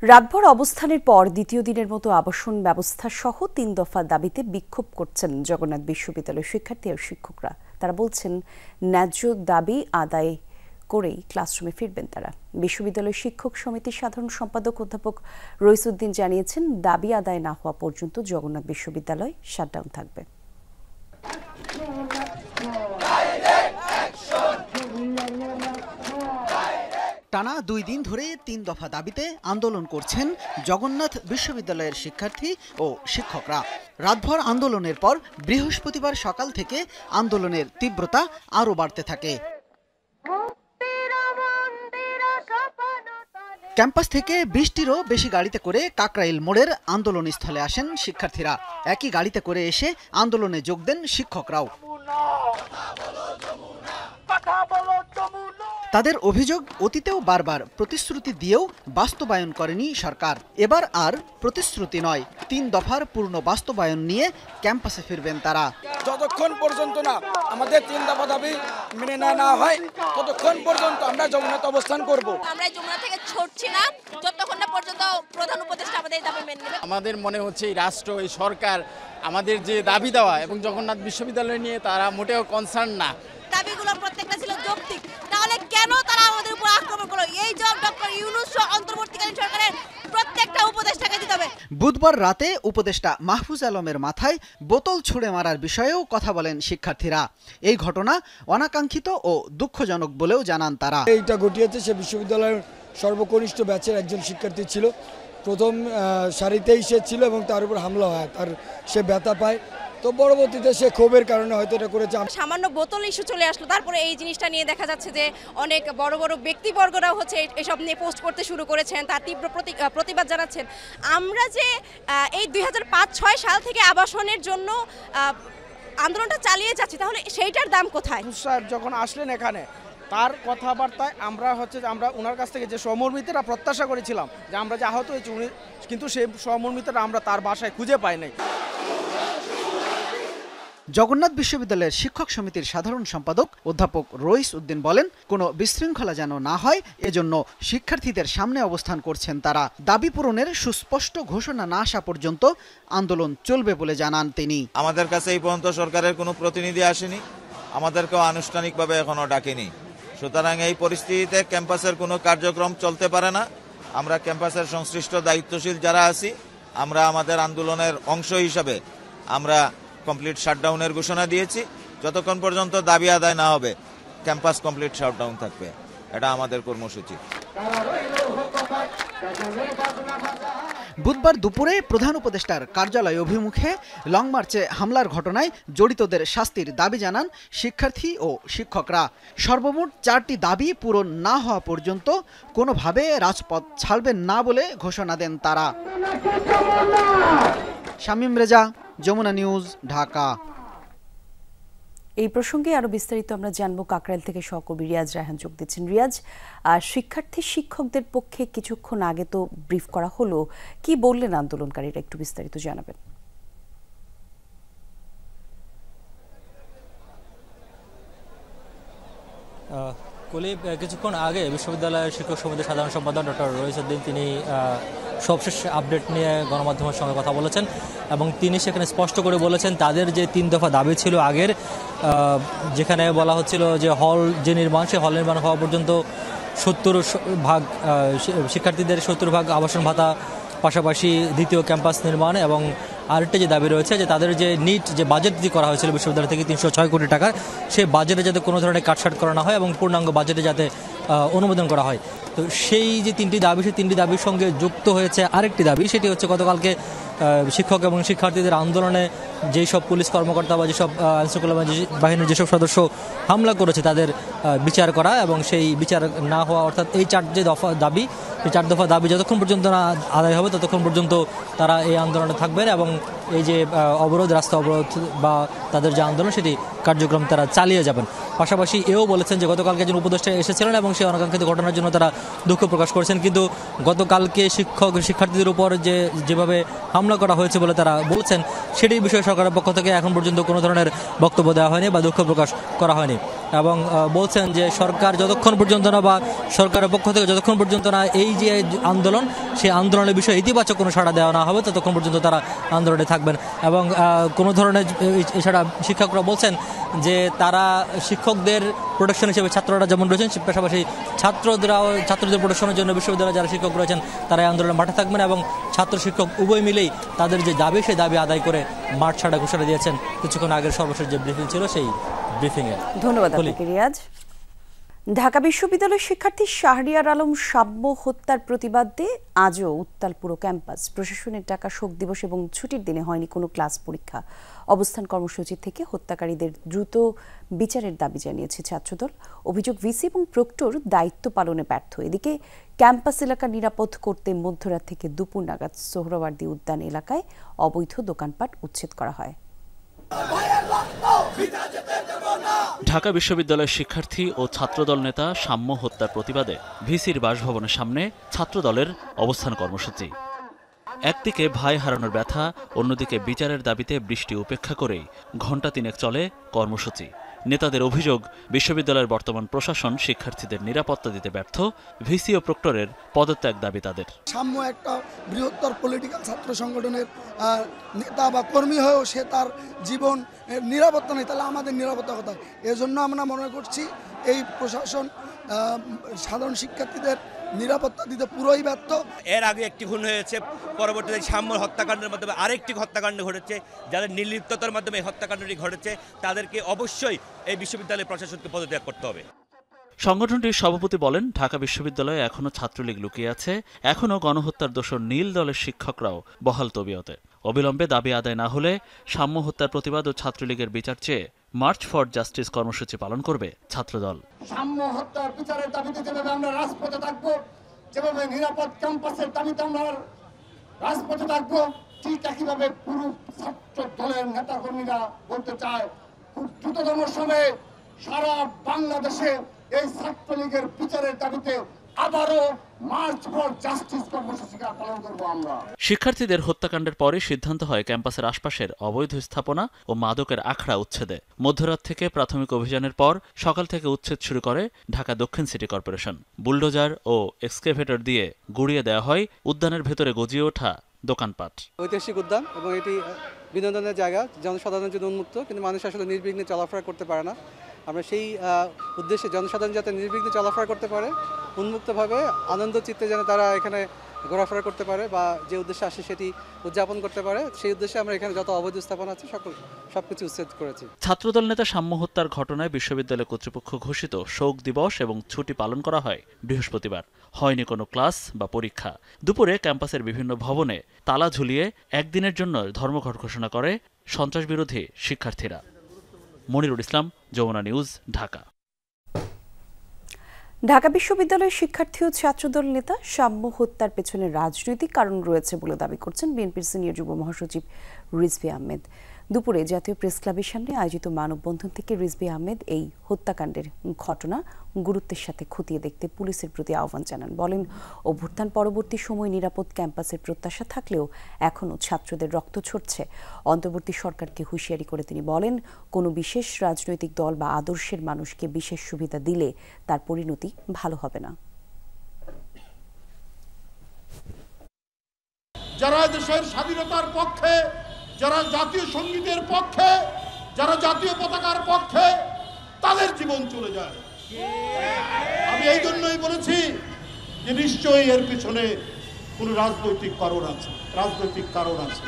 রাতভর অবস্থানের পর দ্বিতীয় দিনের মতো আবাসন ব্যবস্থা সহ ৩ দফা দাবিতে বিক্ষোভ করছেন জগন্নাথ বিশ্ববিদ্যালয়ের শিক্ষার্থী ও শিক্ষকরা। তারা বলছেন, ন্যায্য দাবি আদায় করেই ক্লাসরুমে ফিরবেন তারা। বিশ্ববিদ্যালয় শিক্ষক সমিতির সাধারণ সম্পাদক অধ্যাপক রইসউদ্দিন জানিয়েছেন, দাবি আদায় না হওয়া পর্যন্ত জগন্নাথ বিশ্ববিদ্যালয় শাটডাউন থাকবে। টানা ২ দিন ধরে ৩ দফা দাবিতে আন্দোলন করছেন জগন্নাথ বিশ্ববিদ্যালয়ের শিক্ষার্থী ও শিক্ষকরা। রাতভর আন্দোলনের পর বৃহস্পতিবার সকাল থেকে আন্দোলনের তীব্রতা আরও বাড়তে থাকে। ক্যাম্পাস থেকে ২০টিরও বেশি গাড়িতে করে কাকরাইল মোড়ের আন্দোলনস্থলে আসেন শিক্ষার্থীরা। একই গাড়িতে করে এসে আন্দোলনে যোগ দেন শিক্ষকরাও। তাদের অভিযোগ, অতীতেও বারবার প্রতিশ্রুতি দিয়েও বাস্তবায়ন করেনি সরকার। এবার আর প্রতিশ্রুতি নয়, ৩ দফার পূর্ণ বাস্তবায়ন নিয়ে ক্যাম্পাসে ফিরবেন তারা। যতক্ষণ পর্যন্ত না আমাদের ৩ দফা দাবি মেনে নেওয়া হয় ততক্ষণ পর্যন্ত আমরা যমুনাত অবস্থান করব। আমরা যমুনা থেকে ছুটছি না যতক্ষণ না পর্যন্ত প্রধান উপদেষ্টা আমাদের দাবি মেনে নেবে। আমাদের মনে হচ্ছে এই রাষ্ট্র, এই সরকার আমাদের যে দাবি দেওয়া এবং জগন্নাথ বিশ্ববিদ্যালয় নিয়ে তারা মোটেও কনসার্ন না। দাবিগুলো প্রত্যেকটা ছিল যৌক্তিক, তাহলে কেন তারা আমাদের উপর আক্রমণ করলো? এই জব ডক্টর ইউনূস অন্তর্বর্তীকালীন সরকারের প্রত্যেকটা উপদেষ্টাকে দিতে হবে। বুধবার রাতে উপদেষ্টা মাহফুজ আলমের মাথায় বোতল ছুঁড়ে মারার বিষয়েও কথা বলেন শিক্ষার্থীরা। এই ঘটনা অনাকাঙ্ক্ষিত ও দুঃখজনক বলেও জানান তারা। এইটা ঘটিয়েছে সে বিশ্ববিদ্যালয়ের সর্বকনিষ্ঠ ব্যাচের একজন শিক্ষার্থী ছিল। প্রথম সারিতেই সে ছিল এবং তার উপর হামলা হয়, সে ব্যথা পায়। তো পরবর্তীতে সে ক্ষোভের কারণে হয়তো এটা করেছে। সামান্য বোতল ইস্যু চলে আসলো, তারপরে এই জিনিসটা নিয়ে দেখা যাচ্ছে যে অনেক বড় বড় ব্যক্তিবর্গরাও হচ্ছে এসব নিয়ে পোস্ট করতে শুরু করেছেন, তার তীব্র প্রতিবাদ জানাচ্ছেন। আমরা যে এই ২০০৫-৬ সাল থেকে আবাসনের জন্য আন্দোলনটা চালিয়ে যাচ্ছি, তাহলে সেইটার দাম কোথায়? স্যার যখন আসলেন এখানে, তার কথাবার্তায় আমরা ওনার কাছ থেকে যে সহমর্মিতাটা প্রত্যাশা করেছিলাম যে আমরা যে আহত হয়েছি, কিন্তু সেই সহমর্মিতাটা আমরা তার বাসায় খুঁজে পাই নাই। জগন্নাথ বিশ্ববিদ্যালয়ের শিক্ষক সমিতির সাধারণ সম্পাদক অধ্যাপক রইসউদ্দিন বলেন, কোনো বিশৃঙ্খলা যেন না হয় এজন্য শিক্ষার্থীদের সামনে অবস্থান করছেন তারা। দাবি পূরণের সুস্পষ্ট ঘোষণা না আসা পর্যন্ত আন্দোলন চলবে বলে জানান তিনি। আমাদের কাছে এই পর্যন্ত সরকারের কোনো প্রতিনিধি আসেনি, আমাদেরকেও আনুষ্ঠানিকভাবে এখনো ডাকেনি। সুতরাং এই পরিস্থিতিতে ক্যাম্পাসের কোনো কার্যক্রম চলতে পারে না। আমরা ক্যাম্পাসের সংশ্লিষ্ট দায়িত্বশীল যারা আছি, আমরা আমাদের আন্দোলনের অংশ হিসাবে আমরা কমপ্লিট শাটডাউনের ঘোষণা দিয়েছি। যতক্ষণ পর্যন্ত দাবি আদায় না হবে ক্যাম্পাস কমপ্লিট শাটডাউন থাকবে, এটা আমাদের কর্মসূচি। বুধবার দুপুরে প্রধান উপদেষ্টার কার্যালয় অভিমুখে লং মার্চে হামলার ঘটনায় জড়িতদের শাস্তির দাবি জানান শিক্ষার্থী ও শিক্ষকরা। সর্বমোট 4টি দাবি পূরণ না হওয়া পর্যন্ত কোনোভাবে রাজপথ ছাড়বেন না বলে ঘোষণা দেন তারা। শামীম রেজা, যমুনা নিউজ, ঢাকা। এই প্রসঙ্গে আরো বিস্তারিত আমরা জানবো। কাকরাইল থেকে সহকর্মী রিয়াজ রায়হান যোগ দিচ্ছেন। রিয়াজ, শিক্ষার্থী শিক্ষকদের পক্ষে কিছুক্ষণ আগে তো ব্রিফ করা হলো, কি বললেন আন্দোলনকারীরা, একটু বিস্তারিত জানাবেন। কিছুক্ষণ আগে বিশ্ববিদ্যালয়ের শিক্ষক সমিতির সাধারণ সম্পাদক ডক্টর রইসউদ্দিন তিনি সবশেষ আপডেট নিয়ে গণমাধ্যমের সঙ্গে কথা বলেছেন এবং তিনি সেখানে স্পষ্ট করে বলেছেন তাদের যে 3 দফা দাবি ছিল আগের, যেখানে বলা হচ্ছিল যে হল যে নির্মাণ, সে হল নির্মাণ হওয়া পর্যন্ত 70% শিক্ষার্থীদের 70% আবাসন ভাতা, পাশাপাশি দ্বিতীয় ক্যাম্পাস নির্মাণ এবং আরেকটা যে দাবি রয়েছে যে তাদের যে নিট যে বাজেট দিয়ে করা হয়েছিল বিশ্ববিদ্যালয় থেকে ৩০৬ কোটি টাকা, সেই বাজেটে যাতে কোনো ধরনের কাটছাট করা না হয় এবং পূর্ণাঙ্গ বাজেটে যাতে অনুমোদন করা হয়। তো সেই যে 3টি দাবি, সেই 3টি দাবির সঙ্গে যুক্ত হয়েছে আরেকটি দাবি, সেটি হচ্ছে গতকালকে শিক্ষক এবং শিক্ষার্থীদের আন্দোলনে যেই সব পুলিশ কর্মকর্তা বা যেসব আইনশৃঙ্খলা বাহিনীর যেসব সদস্য হামলা করেছে তাদের বিচার করা এবং সেই বিচার না হওয়া, অর্থাৎ এই 4 যে দফা দাবি, এই 4 দফা দাবি যতক্ষণ পর্যন্ত না আদায় হবে ততক্ষণ পর্যন্ত তারা এই আন্দোলনে থাকবেন এবং এই যে অবরোধ, রাস্তা অবরোধ বা তাদের যে আন্দোলন সেটি কার্যক্রম তারা চালিয়ে যাবেন। পাশাপাশি এও বলেছেন যে গতকালকে একজন উপদেষ্টা এসেছিলেন এবং সেই অনাকাঙ্ক্ষিত ঘটনার জন্য তারা দুঃখ প্রকাশ করেছেন, কিন্তু গতকালকে শিক্ষার্থীদের উপর যেভাবে হামলা করা হয়েছে বলে তারা বলছেন, সেটি বিষয়ে সরকারের পক্ষ থেকে এখন পর্যন্ত কোনো ধরনের বক্তব্য দেওয়া হয়নি বা দুঃখ প্রকাশ করা হয়নি। এবং বলছেন যে সরকার যতক্ষণ পর্যন্ত না বা সরকারের পক্ষ থেকে যতক্ষণ পর্যন্ত না এই যে আন্দোলন সেই আন্দোলনের বিষয়ে ইতিবাচক কোনো সাড়া দেওয়া না হবে ততক্ষণ পর্যন্ত তারা আন্দোলনে থাকবেন। এবং কোনো ধরনের এছাড়া শিক্ষকরা বলছেন যে তারা শিক্ষকদের প্রোটেকশন হিসেবে ছাত্ররা যেমন রয়েছেন পাশাপাশি ছাত্রদের প্রোটেকশনের জন্য বিশ্ববিদ্যালয়ে যারা শিক্ষক রয়েছেন তারা এই আন্দোলনে মাঠে থাকবেন এবং ছাত্র শিক্ষক উভয় মিলেই তাদের যে দাবি সেই দাবি আদায় করে মাঠ ছাড়া ঘোষণা দিয়েছেন কিছুক্ষণ আগের সর্বশেষ যে ব্রিফিং ছিল সেই ব্রিফিংয়ে। ধন্যবাদ আপনাকে রিয়াজ। ঢাকা বিশ্ববিদ্যালয়ের শিক্ষার্থী শাহরিয়ার আলম শাব্য হত্যার প্রতিবাদে আজও উত্তাল পুরো ক্যাম্পাস। প্রশাসনের ডাকা শোক দিবস এবং ছুটির দিনে হয়নি কোনো ক্লাস পরীক্ষা। অবস্থান কর্মসূচি থেকে হত্যাকারীদের দ্রুত বিচারের দাবি জানিয়েছে ছাত্রদল। অভিযোগ ভিসি এবং প্রক্টর দায়িত্ব পালনে ব্যর্থ। এদিকে ক্যাম্পাস এলাকা নিরাপদ করতে মধ্যরাত থেকে দুপুর নাগাদ সোহরাওয়ার্দী উদ্যান এলাকায় অবৈধ দোকানপাট উচ্ছেদ করা হয়। ঢাকা বিশ্ববিদ্যালয়ের শিক্ষার্থী ও ছাত্রদল নেতা সাম্য হত্যার প্রতিবাদে ভিসির বাসভবনের সামনে ছাত্রদলের অবস্থান কর্মসূচি। একদিকে ভাই হারানোর ব্যথা, অন্যদিকে বিচারের দাবিতে বৃষ্টি উপেক্ষা করেই ঘণ্টা তিনেক চলে কর্মসূচি। নেতাদের অভিযোগ, বিশ্ববিদ্যালয়ের বর্তমান প্রশাসন শিক্ষার্থীদের নিরাপত্তা দিতে ব্যর্থ। ভিসি ও প্রক্টরের পদত্যাগ দাবি তাদের। সাম্য একটা বৃহত্তর পলিটিক্যাল ছাত্র সংগঠনের নেতা বা কর্মী হয়েও সে তার জীবন নিরাপত্তা নেই, তাহলে আমাদের নিরাপত্তা কোথায়? এজন্য আমরা মনে করছি এই প্রশাসন সাধারণ শিক্ষার্থীদের নিরাপত্তা দিতে পুরোই ব্যর্থ। এর আগে একটি খুন হয়েছে, পরবর্তীতে সাম্য হত্যাকাণ্ডের মাধ্যমে আরেকটি হত্যাকাণ্ড ঘটেছে। যাদের নির্লিপ্ততার মাধ্যমে এই হত্যাকাণ্ডটি ঘটেছে তাদেরকে অবশ্যই এই বিশ্ববিদ্যালয়ের প্রশাসনকে পদত্যাগ করতে হবে। সংগঠনটির সভাপতি বলেন, ঢাকা বিশ্ববিদ্যালয়ে এখনও ছাত্রলীগ লুকিয়ে আছে, এখনও গণহত্যার দোষর নীল দলের শিক্ষকরাও বহাল তবিয়তে। অবিলম্বে দাবি আদায় না হলে সাম্য হত্যার প্রতিবাদ ও ছাত্রলীগের বিচার চেয়ে মার্চ ফর জাস্টিস কর্মসূচি পালন করবে ছাত্রদল। সাম্য হত্যার বিচারের দাবিতে যেভাবে আমরা রাজপথে থাকবো, যেভাবে নিরাপদ ক্যাম্পাসের দাবিতে আমরা রাজপথে থাকবো, ঠিক একইভাবে পুরো ছাত্র দলের নেতাকর্মীরা বলতে চায় খুব দ্রুততম সময়ে সারা বাংলাদেশে এই ছাত্রলীগের বিচারের দাবিতে আবারও মার্চ ফর জাস্টিস কর্মসূচি পালন করব আমরা। শিক্ষার্থীদের হত্যাকাণ্ডের পরে সিদ্ধান্ত হয় ক্যাম্পাসের আশপাশের অবৈধ স্থাপনা ও মাদকের আখড়া উচ্ছেদে। মধ্যরাত থেকে প্রাথমিক অভিযানের পর সকাল থেকে উচ্ছেদ শুরু করে ঢাকা দক্ষিণ সিটি কর্পোরেশন। বুলডোজার ও এক্সকেভেটর দিয়ে গুড়িয়ে দেওয়া হয় উদ্যানের ভেতরে গজিয়ে ওঠা দোকানপাট। ঐতিহাসিক উদ্যান এবং এটি বিনোদনের জায়গা, জনসাধারণের জন্য উন্মুক্ত, কিন্তু মানুষ আসলে নির্বিঘ্নে চলাফেরা করতে পারে না। আমরা সেই উদ্দেশ্যে জনসাধারণ যাতে নির্বিঘ্নে চলাফেরা করতে পারে, উন্মুক্তভাবে আনন্দ চিত্তে যেন তারা এখানে ঘোরাফেরা করতে পারে বা যে উদ্দেশ্যে আসে সেটি উদযাপন করতে পারে, সেই উদ্দেশ্যে আমরা এখানে যত অবৈধ স্থাপনা আছে সবকিছু উচ্ছেদ করেছি। ছাত্রদল নেতা সাম্য হত্যার ঘটনায় বিশ্ববিদ্যালয় কর্তৃপক্ষ ঘোষিত শোক দিবস এবং ছুটি পালন করা হয় বৃহস্পতিবার। হয়নি কোনো ক্লাস বা পরীক্ষা। দুপুরে ক্যাম্পাসের বিভিন্ন ভবনে তালা ঝুলিয়ে একদিনের জন্য ধর্মঘট ঘোষণা করে সন্ত্রাসবিরোধী শিক্ষার্থীরা। মনিরুল ইসলাম, যমুনা নিউজ, ঢাকা। ঢাকা বিশ্ববিদ্যালয়ের শিক্ষার্থী ও ছাত্রদল নেতা সাম্য হত্যার পেছনে রাজনৈতিক কারণ রয়েছে বলে দাবি করছেন বিএনপির সিনিয়র যুগ্ম মহাসচিব রিজভী আহমেদ। দুপুরে জাতীয় প্রেস ক্লাবের সামনে আয়োজিত মানববন্ধন থেকে রিজভী আহমেদ এই হত্যাকাণ্ডের ঘটনা গুরুত্বের সাথে খতিয়ে দেখতে পুলিশের প্রতি আহ্বান জানান। বলেন, অভ্যুত্থান পরবর্তী সময় নিরাপদ ক্যাম্পাসের প্রত্যাশা থাকলেও এখনও ছাত্রদের রক্ত ঝরছে। অন্তর্বর্তী সরকারকে হুঁশিয়ারি করে তিনি বলেন, কোনো বিশেষ রাজনৈতিক দল বা আদর্শের মানুষকে বিশেষ সুবিধা দিলে তার পরিণতি ভালো হবে না। যারা দেশের স্বাধীনতার পক্ষে, যারা জাতীয় সঙ্গীতের পক্ষে, যারা জাতীয় পতাকার পক্ষে, তাদের জীবন চলে যায়। আমি এই জন্যই বলেছি যে নিশ্চয়ই এর পিছনে কোনো রাজনৈতিক কারণ আছে।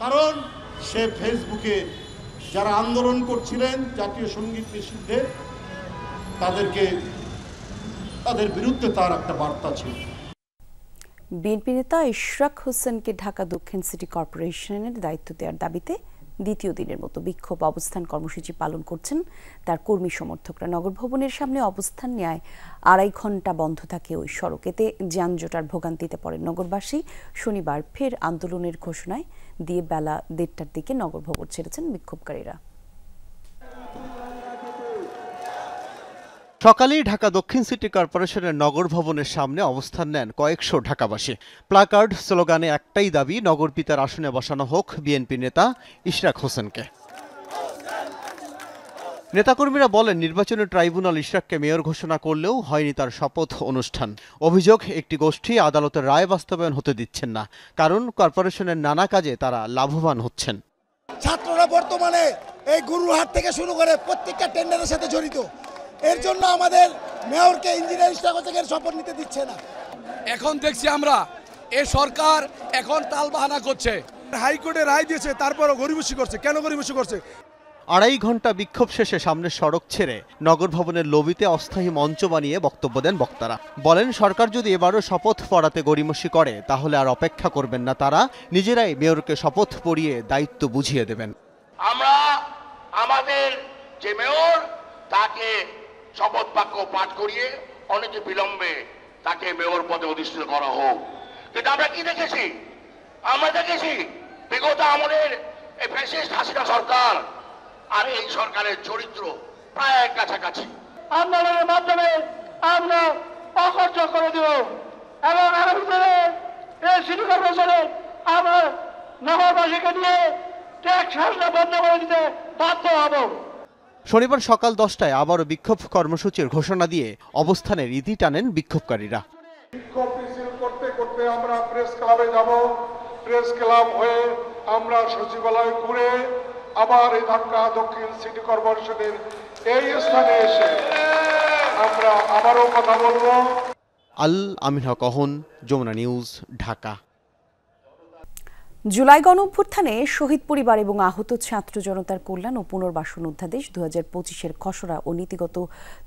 কারণ সে ফেসবুকে যারা আন্দোলন করছিলেন জাতীয় সঙ্গীত নিষিদ্ধে, তাদের বিরুদ্ধে তার একটা বার্তা ছিল। বিএনপি নেতা ইশরাক হোসেনকে ঢাকা দক্ষিণ সিটি কর্পোরেশনের দায়িত্ব দেওয়ার দাবিতে দ্বিতীয় দিনের মতো বিক্ষোভ অবস্থান কর্মসূচি পালন করছেন তার কর্মী সমর্থকরা। নগর ভবনের সামনে অবস্থান নেয় 2.5 ঘন্টা বন্ধ থাকে ওই সড়ক। এতে যানজটার ভোগান্তিতে পড়েন নগরবাসী। শনিবার ফের আন্দোলনের ঘোষণায় দিয়ে বেলা 1:30টার দিকে নগর ভবন ছেড়েছেন বিক্ষোভকারীরা। সকালেই ঢাকা দক্ষিণ সিটি কর্পোরেশনের নগর ভবনের সামনে অবস্থান নেন কয়েকশো ঢাকাবাসী। প্লাকার্ড, স্লোগানে একটাই দাবি, নগর পিতার আসনে বসানো হোক বিএনপি নেতা ইশরাক হোসেনকে। নেতাকর্মীরা বলেন, নির্বাচনী ট্রাইব্যুনাল ইশরাককে মেয়র ঘোষণা করলেও হয়নি তার শপথ অনুষ্ঠান। অভিযোগ, একটি গোষ্ঠী আদালতের রায় বাস্তবায়ন হতে দিচ্ছেন না, কারণ কর্পোরেশনের নানা কাজে তারা লাভবান হচ্ছেন। ছাত্ররা বর্তমানে এই গরুরহাট থেকে শুরু করে প্রত্যেকটা টেন্ডারের সাথে জড়িত। এর জন্য আমাদের মেয়রকে ইঞ্জিনিয়ার ইশরাক হোসেনের শপথ নিতে দিচ্ছে না। এখন দেখছি আমরা এই সরকার এখন তালবাহানা করছে। হাইকোর্টে রায় দিয়েছে, তারপরও গরিবসী করছে। কেন গরিবসী করছে? 2.5 ঘন্টা বিক্ষোভ শেষে সামনের সড়ক ছেড়ে নগর ভবনের লবিতে অস্থায়ী মঞ্চ বানিয়ে বক্তব্য দেন বক্তারা। বলেন, সরকার যদি এবারও শপথ পড়াতে গড়িমসি করে তাহলে আর অপেক্ষা করবেন না, তারা নিজেরাই মেয়রকে শপথ পড়িয়ে দায়িত্ব বুঝিয়ে দেবেন। আমরা আমাদের যে মেয়র তাকে শপথ বাক্য পাঠ করিয়ে অনেকে বিলম্বে তাকে মেয়র পদে অধিষ্ঠিত করা হোক। কিন্তু আমরা কি দেখেছি? আমরা দেখেছি বিগত আমলের এই ফ্যাসিস্ট হাসিনা সরকার আর এই সরকারের চরিত্র প্রায় কাছাকাছি। আন্দোলনের মাধ্যমে আমরা অকর্য করে দেব এবং আগামী দিনে এই সিটি কর্পোরেশনে আমরা নগরবাসীকে নিয়ে ট্যাক্স হাসনা বন্ধ করে দিতে বাধ্য হব। শনিবার সকাল 10টায় আবারও বিক্ষোভ কর্মসূচির ঘোষণা দিয়ে অবস্থানের ইতি টানেন বিক্ষোভকারীরা। বিক্ষোভ মিছিল করতে করতে আমরা প্রেস ক্লাবে যাব। প্রেস ক্লাব হয়ে আমরা সচিবালয় ঘুরে আবার এই ঢাকা দক্ষিণ সিটি কর্পোরেশনের এই স্থানে এসে আমরা আবারও কথা বলবো। আল আমিন হক অহন, যমুনা নিউজ, ঢাকা। জুলাই গণঅভ্যুত্থানে শহীদ পরিবার এবং আহত ছাত্র জনতার কল্যাণ ও পুনর্বাসন অধ্যাদেশ 2025-এর খসড়া ও নীতিগত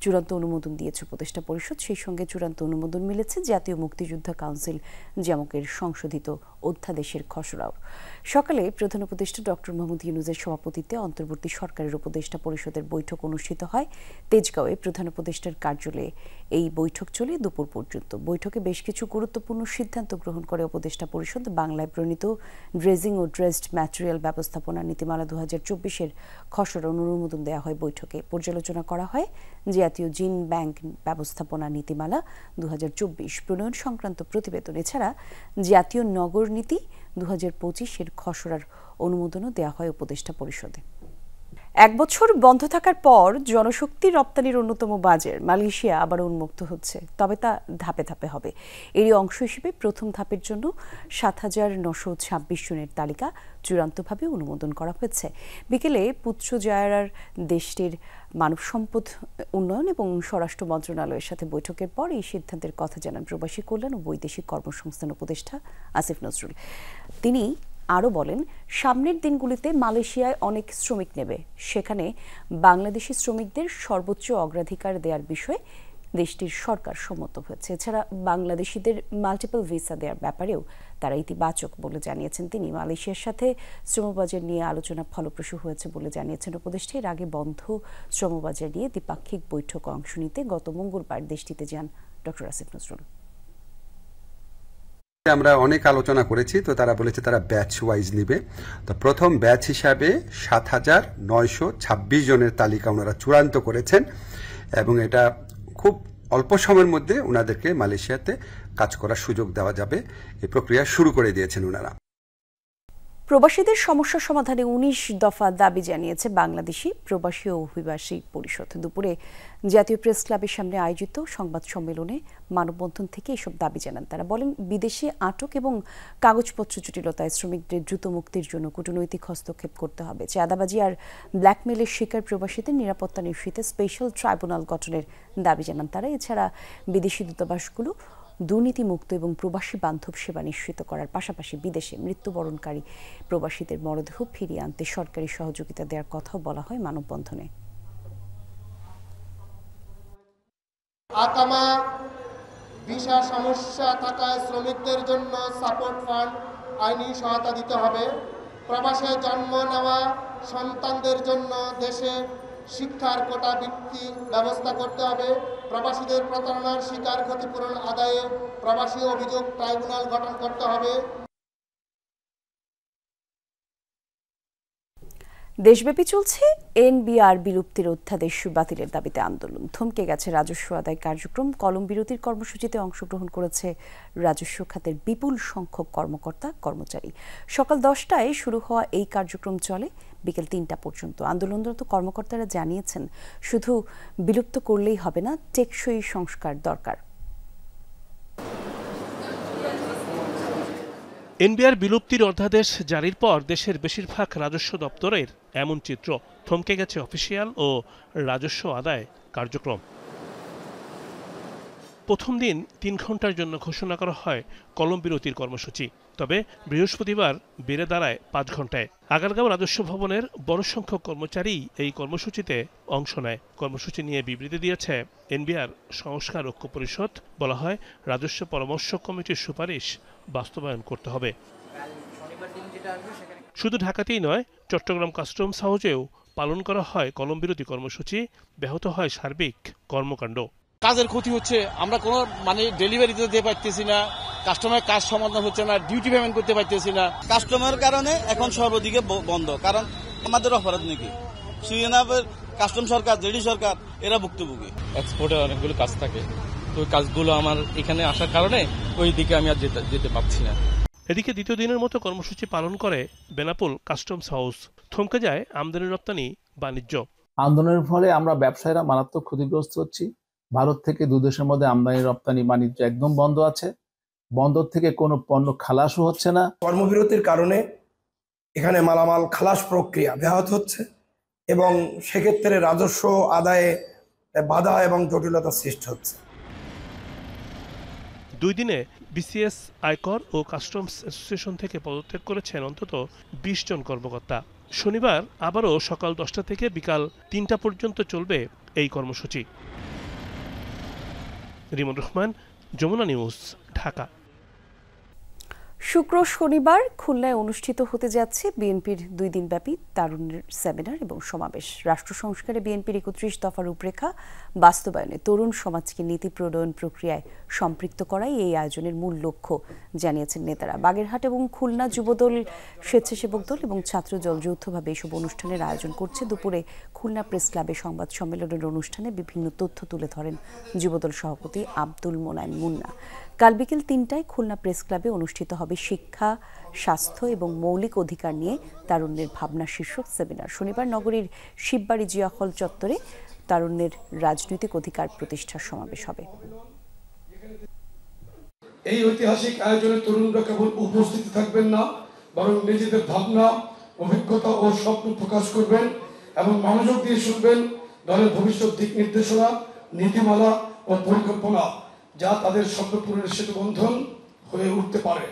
চূড়ান্ত অনুমোদন দিয়েছে উপদেষ্টা পরিষদ। সেই সঙ্গে চূড়ান্ত অনুমোদন মিলেছে জাতীয় মুক্তিযোদ্ধা কাউন্সিল জামকের সংশোধিত অধ্যাদেশের খসড়াও। সকালে প্রধান উপদেষ্টা ডক্টর মোহাম্মদ ইউনূসের সভাপতিত্বে অন্তর্বর্তী সরকারের উপদেষ্টা পরিষদের বৈঠক অনুষ্ঠিত হয় তেজগাঁওয়ে। প্রধান উপদেষ্টার কার্যালয়ে এই বৈঠক চলে দুপুর পর্যন্ত। বৈঠকে বেশ কিছু গুরুত্বপূর্ণ সিদ্ধান্ত গ্রহণ করে উপদেষ্টা পরিষদ। বাংলায় প্রণীত ড্রেজিং ও ড্রেসড ম্যাটেরিয়াল ব্যবস্থাপনা নীতিমালা 2024-এর খসড়া অনুমোদন দেওয়া হয় বৈঠকে। পর্যালোচনা করা হয় জাতীয় জিন ব্যাংক ব্যবস্থাপনা নীতিমালা 2024 প্রণয়ন সংক্রান্ত প্রতিবেদন। এছাড়া জাতীয় নগর নীতি 2025-এর খসড়ার অনুমোদনও দেওয়া হয় উপদেষ্টা পরিষদে। 1 বছর বন্ধ থাকার পর জনশক্তি রপ্তানির অন্যতম বাজার মালয়েশিয়া আবার উন্মুক্ত হচ্ছে, তবে তা ধাপে ধাপে হবে। এরই অংশ হিসেবে প্রথম ধাপের জন্য 7,926 জনের তালিকা চূড়ান্তভাবে অনুমোদন করা হয়েছে। বিকেলে পুত্রজায়ারার দেশটির মানব সম্পদ উন্নয়ন এবং স্বরাষ্ট্র মন্ত্রণালয়ের সাথে বৈঠকের পর এই সিদ্ধান্তের কথা জানান প্রবাসী কল্যাণ ও বৈদেশিক কর্মসংস্থান উপদেষ্টা আসিফ নজরুল। তিনি আরও বলেন, সামনের দিনগুলিতে মালয়েশিয়ায় অনেক শ্রমিক নেবে, সেখানে বাংলাদেশি শ্রমিকদের সর্বোচ্চ অগ্রাধিকার দেওয়ার বিষয়ে দেশটির সরকার সম্মত হয়েছে। এছাড়া বাংলাদেশিদের মাল্টিপল ভিসা দেওয়ার ব্যাপারেও তারা ইতিবাচক বলে জানিয়েছেন তিনি। মালয়েশিয়ার সাথে শ্রমবাজার নিয়ে আলোচনা ফলপ্রসূ হয়েছে বলে জানিয়েছেন উপদেষ্টা। এর আগে বন্ধ শ্রমবাজার নিয়ে দ্বিপাক্ষিক বৈঠকে অংশ নিতে গত মঙ্গলবার দেশটিতে যান ডক্টর আসিফ নজরুল। আমরা অনেক আলোচনা করেছি, তো তারা বলেছে তারা ব্যাচ ওয়াইজ নিবে। তো প্রথম ব্যাচ হিসাবে 7,926 জনের তালিকা ওনারা চূড়ান্ত করেছেন এবং এটা খুব অল্প সময়ের মধ্যে ওনাদেরকে মালয়েশিয়াতে কাজ করার সুযোগ দেওয়া যাবে, এই প্রক্রিয়া শুরু করে দিয়েছেন ওনারা। প্রবাসীদের সমস্যা সমাধানে 19 দফা দাবি জানিয়েছে বাংলাদেশি প্রবাসী ও অভিবাসী পরিষদ। দুপুরে জাতীয় প্রেস ক্লাবের সামনে আয়োজিত সংবাদ সম্মেলনে মানববন্ধন থেকে এসব দাবি জানান তারা। বলেন, বিদেশে আটক এবং কাগজপত্র জটিলতায় শ্রমিকদের দ্রুত মুক্তির জন্য কূটনৈতিক হস্তক্ষেপ করতে হবে। চাঁদাবাজি আর ব্ল্যাকমেলের শিকার প্রবাসীদের নিরাপত্তা নিশ্চিতে স্পেশাল ট্রাইব্যুনাল গঠনের দাবি জানান তারা। এছাড়া বিদেশি দূতাবাসগুলো দুর্নীতিমুক্ত এবং প্রবাসী বান্ধব সেবা নিশ্চিত করার পাশাপাশি বিদেশে মৃত্যুবরণকারী প্রবাসীদের মরদেহ ফিরিয়ে আনতে সরকারি সহযোগিতা দেওয়ার কথাও বলা হয় মানববন্ধনে। আকামা ভিসা সমস্যা থাকা শ্রমিকদের জন্য সাপোর্ট ফান্ড আইনি সহায়তা দিতে হবে। প্রবাসে জন্ম নেওয়া সন্তানদের জন্য দেশে শিক্ষার কোটা বৃত্তি ব্যবস্থা করতে হবে। প্রবাসীদের প্রতারণার শিকার ক্ষতিপূরণ আদায়ে প্রবাসী অভিযোগ ট্রাইব্যুনাল গঠন করতে হবে। দেশব্যাপী চলছে এনবিআর বিলুপ্তির অধ্যাদেশ বাতিলের দাবিতে আন্দোলন। থমকে গেছে রাজস্ব আদায় কার্যক্রম। কলম বিরতির কর্মসূচিতে অংশগ্রহণ করেছে রাজস্ব খাতের বিপুল সংখ্যক কর্মকর্তা কর্মচারী। সকাল 10টায় শুরু হওয়া এই কার্যক্রম চলে বিকেল 3টা পর্যন্ত। আন্দোলনরত কর্মকর্তারা জানিয়েছেন, শুধু বিলুপ্ত করলেই হবে না, টেকসই সংস্কার দরকার। এনবিআর বিলুপ্তির অধ্যাদেশ জারির পর দেশের বেশিরভাগ রাজস্ব দপ্তরের এমন চিত্র। থমকে গেছে অফিসিয়াল ও রাজস্ব আদায় কার্যক্রম। প্রথম দিন 3 ঘন্টার জন্য ঘোষণা করা হয় কলম বিরতির কর্মসূচি, তবে বৃহস্পতিবার বেড়ে দাঁড়ায় 5 ঘন্টায়। আগারগাঁও রাজস্ব ভবনের বড় সংখ্যক কর্মচারী এই কর্মসূচিতে অংশ নেয়। কর্মসূচি নিয়ে বিবৃতি দিয়েছে এনবিআর সংস্কার ঐক্য পরিষদ। বলা হয়, রাজস্ব পরামর্শ কমিটির সুপারিশ বাস্তবায়ন করতে হবে। শুধু ঢাকাতেই নয়, চট্টগ্রাম কাস্টমস হাউসেও পালন করা হয় কলম বিরতি কর্মসূচি। ব্যাহত হয় সার্বিক কর্মকাণ্ড। কাজের ক্ষতি হচ্ছে, আমরা কোনো ডেলিভারি দিতে পারতেছি না, কাস্টমারের কাজ সমাধান হচ্ছে না, ডিউটি পেমেন্ট করতে পারতেছি না। কাস্টমারের কারণে এখন সর্বদিকে বন্ধ, কারণ আমাদের অপরাধ নাকি কাস্টম সরকার, জেডি সরকার এরা ভুক্তভোগী। এক্সপোর্টে অনেকগুলো কাজ থাকে, তো ওই কাজগুলো আমার এখানে আসার কারণে ওই দিকে আমি আর যেতে পারছি না। এদিকে দ্বিতীয় দিনের মতো কর্মসূচি পালন করে বেনাপোল কাস্টমস হাউস। থমকে যায় আমদানি রপ্তানি বাণিজ্য। আন্দোলনের ফলে আমরা ব্যবসায়ীরা মারাত্মক ক্ষতিগ্রস্ত হচ্ছি। ভারত থেকে 2 দেশের মধ্যে আমদানি রপ্তানি বাণিজ্য একদম বন্ধ আছে। বন্দর থেকে কোনো পণ্য খালাসও হচ্ছে না। কর্মবিরতির কারণে এখানে মালামাল খালাস প্রক্রিয়া ব্যাহত হচ্ছে এবং সেক্ষেত্রে রাজস্ব আদায়ে বাধা এবং জটিলতা সৃষ্টি হচ্ছে। 2 দিনে বিসিএস, আয়কর ও কাস্টমস অ্যাসোসিয়েশন থেকে পদত্যাগ করেছেন অন্তত 20 জন কর্মকর্তা। শনিবার আবারও সকাল 10টা থেকে বিকাল 3টা পর্যন্ত চলবে এই কর্মসূচি। রিমন রহমান, যমুনা নিউজ, ঢাকা। শুক্র শনিবার খুলনায় অনুষ্ঠিত হতে যাচ্ছে বিএনপির 2 দিনব্যাপী তারুণ্যের সেমিনার এবং সমাবেশ। রাষ্ট্র সংস্কারে বিএনপির 31 দফা রূপরেখা বাস্তবায়নে তরুণ সমাজকে নীতি প্রণয়ন প্রক্রিয়ায় সম্পৃক্ত করাই এই আয়োজনের মূল লক্ষ্য, জানিয়েছেন নেতারা। বাগেরহাট এবং খুলনা যুবদল, স্বেচ্ছাসেবক দল এবং ছাত্রদল যৌথভাবে এসব অনুষ্ঠানের আয়োজন করছে। দুপুরে খুলনা প্রেস ক্লাবে সংবাদ সম্মেলনের অনুষ্ঠানে বিভিন্ন তথ্য তুলে ধরেন যুবদল সভাপতি আব্দুল মোনায়েম মুন্না। কাল বিকেল 3টায় খুলনা প্রেস ক্লাবে অনুষ্ঠিত হবে শিক্ষা, স্বাস্থ্য এবং মৌলিক অধিকার নিয়ে তারুণ্যের ভাবনা শীর্ষক সেমিনার। শনিবার নগরীর শিববাড়ি জিয়া হল চত্বরে তারুণ্যের রাজনৈতিক অধিকার প্রতিষ্ঠার সমাবেশ হবে। এই ঐতিহাসিক আয়োজনে তরুণরা কেবল উপস্থিতি থাকবেন না, বরং নিজেদের ভাবনা, অভিজ্ঞতা ও স্বপ্ন প্রকাশ করবেন এবং মনোযোগ দিয়ে শুনবেন দলের ভবিষ্যৎ দিক নির্দেশনা, নীতিমালা ও পরিকল্পনা, যা তাদের স্বপ্ন পূরণের সেতুবন্ধন হয়ে উঠতে পারে।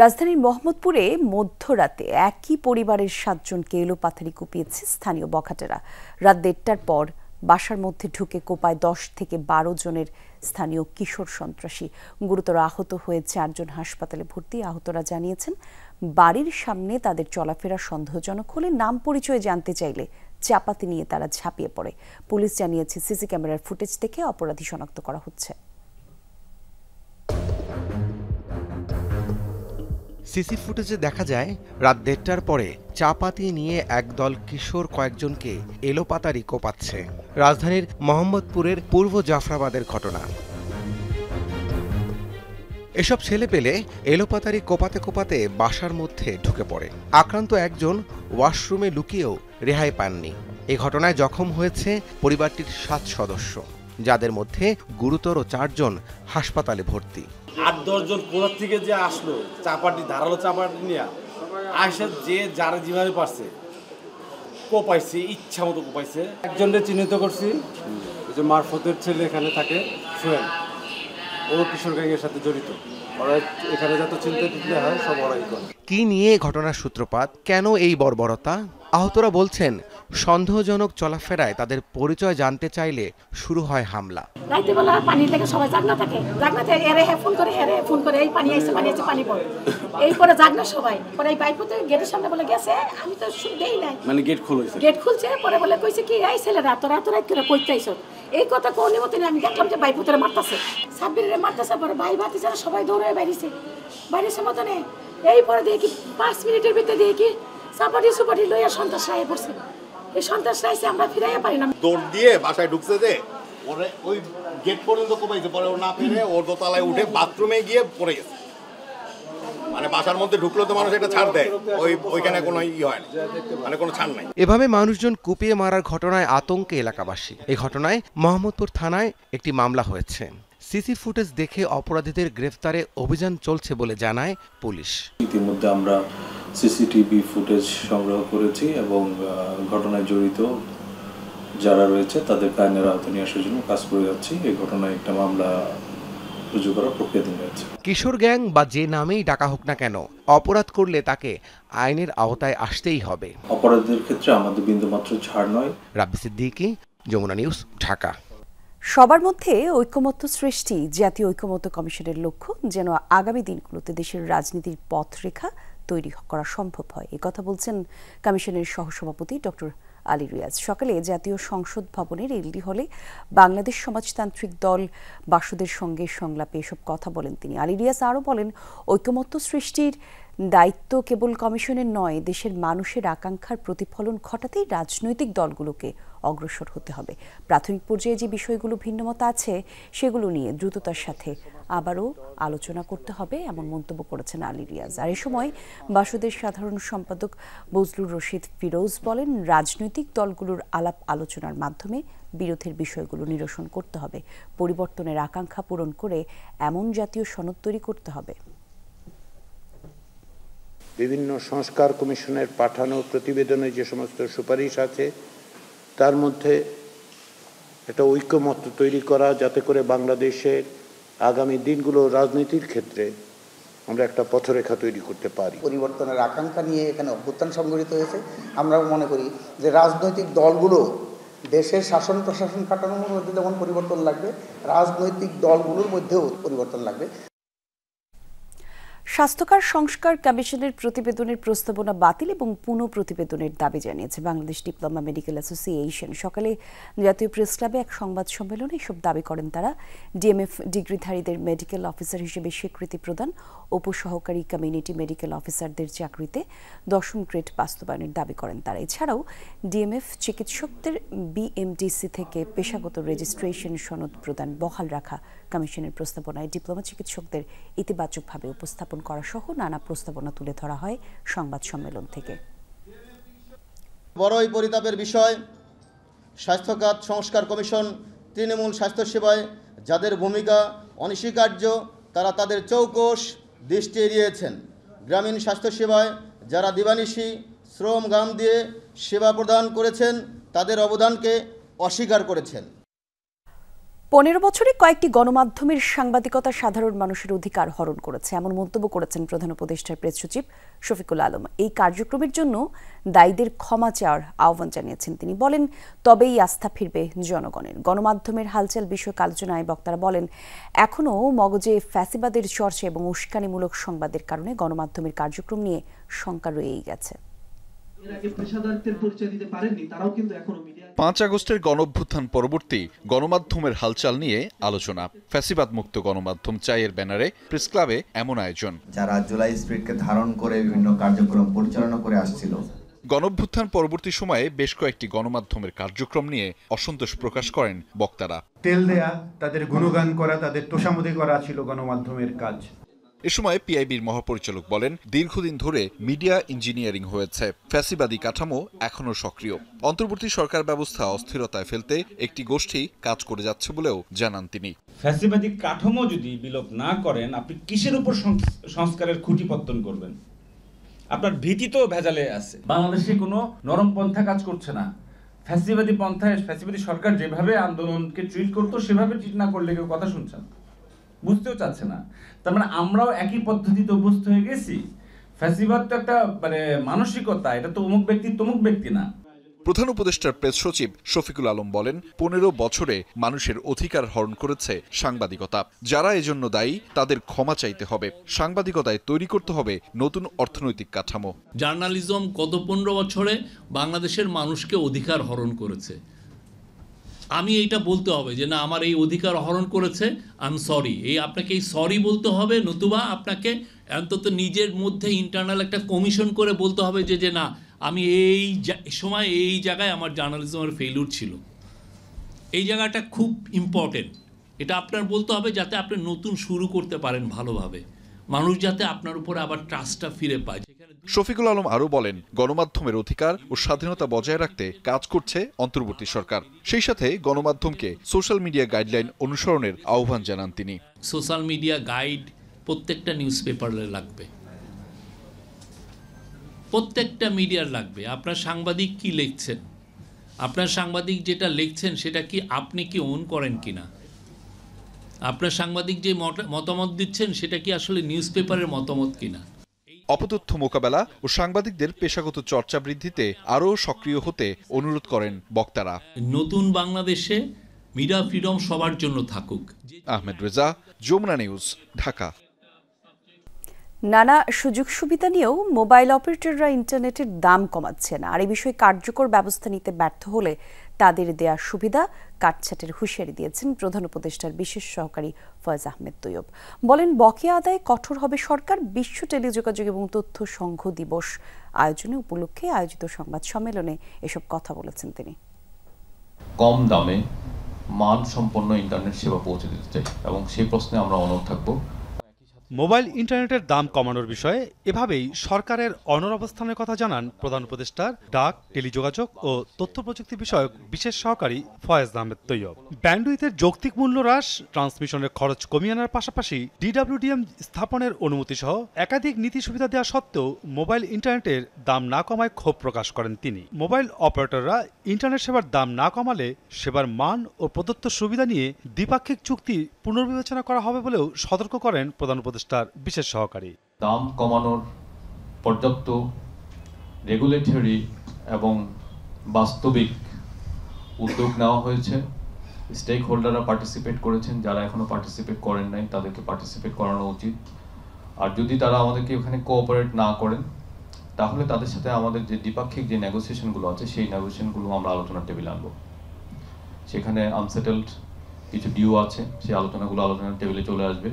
রাজধানীর মোহাম্মদপুরে মধ্যরাতে একই পরিবারের 7 জনকে এলোপাথারি কুপিয়েছে স্থানীয় বখাটেরা। রাত 1টার পর বাসার মধ্যে ঢুকে কোপায় 10 থেকে 12 জনের স্থানীয় কিশোর সন্ত্রাসী। গুরুতর আহত হয়ে 4 জন হাসপাতালে ভর্তি। আহতরা জানিয়েছেন, বাড়ির সামনে তাদের চলাফেরা সন্দেহজনক হলে নাম পরিচয় জানতে চাইলে চাপাতি নিয়ে তারা ঝাঁপিয়ে পড়ে। পুলিশ জানিয়েছে, সিসি ক্যামেরার ফুটেজ দেখে অপরাধী শনাক্ত করা হচ্ছে। সিসি ফুটেজে দেখা যায়, রাত 1টার পরে চাপাতি নিয়ে একদল কিশোর কয়েকজনকে এলোপাতাড়ি কোপাচ্ছে। রাজধানীর মোহাম্মদপুরের পূর্ব জাফরাবাদের ঘটনা। এসব ছেলেপেলে এলোপাতাড়ি কোপাতে কোপাতে বাসার মধ্যে ঢুকে পড়ে। আক্রান্ত একজন ওয়াশরুমে লুকিয়েও রেহাই পাননি। এ ঘটনায় জখম হয়েছে পরিবারটির 7 সদস্য, যাদের মধ্যে গুরুতর 4 জন হাসপাতালে ভর্তি। 8-10 জন কোথা থেকে যে আসলো, চাপাটি ধারালো চাপাটি নিয়ে আসে, যে যারা যেভাবে পারছে কোপাইছে, ইচ্ছা মতো কোপাইছে। একজনকে চিহ্নিত করছি, যে মারফতের ছেলে এখানে থাকে, সোহেল, ও কিশোর গ্যাংয়ের সাথে জড়িত। ওরা এখানে যত চিন্তা টিকলে হয় সব ওরাই করে। কি নিয়ে ঘটনার সূত্রপাত, কেন এই বর্বরতা? আহতরা বলছেন, সন্দেহজনক চলাফেরায় তাদের পরিচয় জানতে চাইলে শুরু হয় হামলা। রাতে বেলা পানি থেকে সবাই জাগনা থাকে, এরে ফোন করে এই পানি আইছে পানি পড়ে, এই পরে জাগনা সবাই। পরে এই বাইকতে গেটের সামনে বলে গেছে, আমি তো শুনতেই নাই, মানে গেট খুলছে। পরে বলে কইছে কি, এই ছেলেরা তোরা রাত করে কইতে আইছ। এই কথা কোন মতে আমি দেখলাম যে বাইপুতরে মারতাছে, সাব্বিরে মারতাছে। পরে ভাই ভাতি যারা সবাই দৌড়ে বাইরেছে মতনে। এই পরে দেখি 5 মিনিটের ভিতরে দেখি সুপারি লইয়া সন্ত্রাস রায় পড়ছে। এই সন্ত্রাস রাইছে আমরা ফিরাইয়া পারি না। দৌড় দিয়ে বাসায় ঢুকছে যে ওরে ওই গেট পর্যন্ত কোপাইছে, পরে ও না পেরে ওর দোতলায় উঠে বাথরুমে গিয়ে পড়ে গেছে। মানে বাসার মধ্যে ঢুকলো তো মানুষ একটা ছাড় দেয়, ওইখানে কোনো হয় না, মানে কোনো ছাড় নাই। এভাবে মানুষজন কুপিয়ে মারার ঘটনায় আতঙ্কে এলাকাবাসী। এই ঘটনায় মোহাম্মদপুর থানায় একটি মামলা হয়েছে। সিসি ফুটেজ দেখে অপরাধীদের গ্রেফতারে অভিযান চলছে বলে জানায় পুলিশ। ইতিমধ্যে আমরা সিসিটিভি ফুটেজ সংগ্রহ করেছি এবং ঘটনায় জড়িত যারা রয়েছে তাদের আইনের আওতায় নিয়ে আসার জন্য কাজ করে যাচ্ছি। এই ঘটনায় একটা মামলা রুজু করার প্রক্রিয়াধীন রয়েছে। কিশোর গ্যাং বা যে নামেই ডাকা হোক না কেন, অপরাধ করলে তাকে আইনের আওতায় আসতেই হবে। অপরাধীদের ক্ষেত্রে আমাদের বিন্দুমাত্র ছাড় নয়। রাব্বি সিদ্দিকী, যমুনা নিউজ, ঢাকা। সবার মধ্যে ঐকমত্য সৃষ্টি জাতীয় ঐকমত্য কমিশনের লক্ষ্য, যেন আগামী দিনগুলোতে দেশের রাজনীতির পথরেখা তৈরি করা সম্ভব হয়। একথা বলছেন কমিশনের সহসভাপতি ডক্টর আলী রিয়াজ। সকালে জাতীয় সংসদ ভবনের এলডি হলে বাংলাদেশ সমাজতান্ত্রিক দল বাসুদের সঙ্গে সংলাপে এসব কথা বলেন তিনি। আলী রিয়াজ আরও বলেন, ঐকমত্য সৃষ্টির দায়িত্ব কেবল কমিশনের নয়, দেশের মানুষের আকাঙ্ক্ষার প্রতিফলন ঘটাতেই রাজনৈতিক দলগুলোকে অগ্রসর হতে হবে। প্রাথমিক পর্যায়ে যে বিষয়গুলো ভিন্নমত আছে সেগুলো নিয়ে দ্রুততার সাথে আবারও আলোচনা করতে হবে, এমন মন্তব্য করেছেন আলী রিয়াজ। আর এ সময় বাসুদের সাধারণ সম্পাদক বজলুর রশিদ ফিরোজ বলেন, রাজনৈতিক দলগুলোর আলাপ আলোচনার মাধ্যমে বিরোধের বিষয়গুলো নিরসন করতে হবে, পরিবর্তনের আকাঙ্ক্ষা পূরণ করে এমন জাতীয় সনদ তৈরি করতে হবে। বিভিন্ন সংস্কার কমিশনের পাঠানো প্রতিবেদনে যে সমস্ত সুপারিশ আছে তার মধ্যে একটা ঐক্যমত্য তৈরি করা, যাতে করে বাংলাদেশের আগামী দিনগুলো রাজনীতির ক্ষেত্রে আমরা একটা পথরেখা তৈরি করতে পারি। পরিবর্তনের আকাঙ্ক্ষা নিয়ে এখানে অভ্যুত্থান সংগঠিত হয়েছে। আমরা মনে করি যে রাজনৈতিক দলগুলো দেশের শাসন প্রশাসন কাঠামোর মধ্যে যেমন পরিবর্তন লাগবে, রাজনৈতিক দলগুলোর মধ্যেও পরিবর্তন লাগবে। স্বাস্থ্যকর সংস্কার কমিশনের প্রতিবেদনের প্রস্তাবনা বাতিল এবং পুনঃ প্রতিবেদনের দাবি জানিয়েছে বাংলাদেশ ডিপ্লোমা মেডিকেল অ্যাসোসিয়েশন। সকালে জাতীয় প্রেস ক্লাবে এক সংবাদ সম্মেলনে এসব দাবি করেন তারা। ডিএমএফ ডিগ্রিধারীদের মেডিকেল অফিসার হিসেবে স্বীকৃতি প্রদান, উপসহকারী কমিউনিটি মেডিকেল অফিসারদের চাকরিতে 10ম গ্রেড বাস্তবায়নের দাবি করেন তারা। এছাড়াও ডিএমএফ চিকিৎসকদের বিএমডিসি থেকে পেশাগত রেজিস্ট্রেশন সনদ প্রদান বহাল রাখা কমিশনের প্রস্তাবনায় ডিপ্লোমা চিকিৎসকদের ইতিবাচকভাবে উপস্থাপন করা সহ নানা প্রস্তাবনা তুলে ধরা হয় সংবাদ সম্মেলন থেকে। বড়ই পরিতাপের বিষয়, স্বাস্থ্যখাত সংস্কার কমিশন তৃণমূল স্বাস্থ্যসেবায় যাদের ভূমিকা অনস্বীকার্য, তারা তাদের চৌকস দৃষ্টি এড়িয়েছেন। গ্রামীণ স্বাস্থ্যসেবায় যারা দিবানিশি শ্রম ঘাম দিয়ে সেবা প্রদান করেছেন, তাদের অবদানকে অস্বীকার করেছেন। 15 বছরে কয়েকটি গণমাধ্যমের সাংবাদিকতা সাধারণ মানুষের অধিকার হরণ করেছে, এমন মন্তব্য করেছেন প্রধান উপদেষ্টার প্রেস সচিব শফিকুল আলম। এই কার্যক্রমের জন্য দায়ীদের ক্ষমা চাওয়ার আহ্বান জানিয়েছেন তিনি। বলেন, তবেই আস্থা ফিরবে জনগণের। গণমাধ্যমের হালচাল বিষয়ক আলোচনায় বক্তারা বলেন, এখনও মগজে ফ্যাসিবাদের চর্চা এবং উস্কানিমূলক সংবাদের কারণে গণমাধ্যমের কার্যক্রম নিয়ে শঙ্কা রয়েই গেছে। 5 আগস্টের গণঅভ্যুত্থান পরবর্তী গণমাধ্যমের হালচাল নিয়ে আলোচনা। ফ্যাসিবাদ মুক্ত গণমাধ্যম চাইয়ের ব্যানারে প্রেস ক্লাবে এমন আয়োজন। যারা জুলাই স্পিরিটকে ধারণ করে বিভিন্ন কার্যক্রম পরিচালনা করে আসছিল। গণঅভ্যুত্থান পরবর্তী সময়ে বেশ কয়েকটি গণমাধ্যমের কার্যক্রম নিয়ে অসন্তোষ প্রকাশ করেন বক্তারা। তেল দেয়া, তাদের গুণগান করা, তাদের তোষামোদি করা ছিল গণমাধ্যমের কাজ। এ সময় পিআইবির মহাপরিচালক বলেন, দীর্ঘদিন ধরে মিডিয়া ইঞ্জিনিয়ারিং হয়েছে, ফ্যাসিবাদী কাঠামো এখনো সক্রিয়। অন্তর্বর্তী সরকার ব্যবস্থা অস্থিরতায় ফেলতে একটি গোষ্ঠী কাজ করে যাচ্ছে বলেও জানান তিনি। ফ্যাসিবাদী কাঠামো যদি বিলোপ না করেন, আপনি কিসের উপর সংস্কারের খুঁটি পত্তন করবেন? আপনার ভীতি তো ভেজালে আছে। বাংলাদেশে কোনো নরম পন্থা কাজ করছে না। ফ্যাসিবাদী পন্থায় ফ্যাসিবাদী সরকার যেভাবে আন্দোলনকে ট্রিট করতো সেভাবে ট্রিট না করলে কেউ কথা শুনছেন, বুঝতেও চাচ্ছে না। তার মানে আমরাও একই পদ্ধতিতে অভ্যস্ত হয়ে গেছি। ফ্যাসিবাদ তো একটা মানসিকতা, এটা তো অমুক ব্যক্তি তমুক ব্যক্তি না। প্রধান উপদেষ্টার প্রেস সচিব শফিকুল আলম বলেন, 15 বছরে মানুষের অধিকার হরণ করেছে সাংবাদিকতা। যারা এজন্য দায়ী তাদের ক্ষমা চাইতে হবে। সাংবাদিকতায় তৈরি করতে হবে নতুন অর্থনৈতিক কাঠামো। জার্নালিজম গত 15 বছরে বাংলাদেশের মানুষকে অধিকার হরণ করেছে। আমি এইটা বলতে হবে যে না আমার এই অধিকার হরণ করেছে, আই এম সরি, আপনাকে এই সরি বলতে হবে, নতুবা আপনাকে অন্তত নিজের মধ্যে ইন্টারনাল একটা কমিশন করে বলতে হবে যে না আমি এই সময় এই জায়গায় আমার জার্নালিজমের ফেলিউর ছিল। এই জায়গাটা খুব ইম্পর্টেন্ট, এটা আপনার বলতে হবে যাতে আপনি নতুন শুরু করতে পারেন ভালোভাবে, মানুষ যাতে আপনার উপরে আবার ট্রাস্টটা ফিরে পায়। শফিকুল আলম আরও বলেন, গণমাধ্যমের অধিকার ও স্বাধীনতা বজায় রাখতে কাজ করছে অন্তর্বর্তী সরকার। সেই সাথে গণমাধ্যমকে সোশ্যাল মিডিয়া গাইডলাইন অনুসরণের আহ্বান জানান তিনি। সোশ্যাল মিডিয়া গাইড প্রত্যেকটা নিউজ পেপারে লাগবে, প্রত্যেকটা মিডিয়ার লাগবে। আপনার সাংবাদিক কি লিখছেন, আপনার সাংবাদিক যেটা লিখছেন সেটা কি আপনি কি ওন করেন কিনা, আপনার সাংবাদিক যে মতামত দিচ্ছেন সেটা কি আসলে নিউজ পেপারের মতামত কিনা। অপতথ্য মোকাবেলা ও সাংবাদিকদের পেশাগত চর্চা বৃদ্ধিতে আরও সক্রিয় হতে অনুরোধ করেন বক্তারা। নতুন বাংলাদেশে মিডিয়া ফ্রিডম সবার জন্য থাকুক। আহমেদ রেজা, যমুনা নিউজ, ঢাকা। নানা সুযোগ সুবিধা নিয়েও মোবাইল অপারেটররা ইন্টারনেটের দাম কমাচ্ছে না, আর এই বিষয়ে কার্যকর ব্যবস্থা নিতে ব্যর্থ হলে তাদের দেয়া সুবিধা কাটছাটের হুঁশিয়ারি দিয়েছেন প্রধান উপদেষ্টার বিশেষ সহকারী ফয়েজ আহমেদ তৈয়ব। বলেন, বকেয়া আদায়ে কঠোর হবে সরকার। বিশ্ব টেলিযোগাযোগ এবং তথ্য সংঘ দিবস আয়োজনে উপলক্ষে আয়োজিত সংবাদ সম্মেলনে এসব কথা বলেছেন তিনি। কম দামে মানসম্পন্ন ইন্টারনেট সেবা পৌঁছে দিতে চাই এবং সেই প্রশ্নে আমরা অনড় থাকব। মোবাইল ইন্টারনেটের দাম কমানোর বিষয়ে এভাবেই সরকারের অনড় অবস্থানের কথা জানান প্রধান উপদেষ্টার ডাক, টেলিযোগাযোগ ও তথ্য প্রযুক্তি বিষয়ক বিশেষ সহকারী ফয়েজ আহমেদ তৈয়ব। ব্যান্ডউইথের যৌক্তিক মূল্য হ্রাস, ট্রান্সমিশনের খরচ কমিয়ে আনার পাশাপাশি DWDM স্থাপনের অনুমতি সহ একাধিক নীতি সুবিধা দেওয়া সত্ত্বেও মোবাইল ইন্টারনেটের দাম না কমায় ক্ষোভ প্রকাশ করেন তিনি। মোবাইল অপারেটররা ইন্টারনেট সেবার দাম না কমালে সেবার মান ও প্রদত্ত সুবিধা নিয়ে দ্বিপাক্ষিক চুক্তি পুনর্বিবেচনা করা হবে বলেও সতর্ক করেন প্রধান উপদেষ্টার বিশেষ সহকারী। দাম কমানোর পর্যাপ্ত রেগুলেটরি এবং বাস্তবিক উদ্যোগ নেওয়া হয়েছে। স্টেক হোল্ডাররা পার্টিসিপেট করেছেন, যারা এখনো পার্টিসিপেট করেন নাই তাদেরকে পার্টিসিপেট করানো উচিত। আর যদি তারা আমাদেরকে ওখানে কোঅপারেট না করেন তাহলে তাদের সাথে আমাদের যে দ্বিপাক্ষিক যে নেগোসিয়েশনগুলো আছে সেই নেগোসিয়েশনগুলো আমরা আলোচনার টেবিলে আনবো। সেখানে আনসেটেলড কিছু ডিউ আছে, সেই আলোচনার টেবিলে চলে আসবে।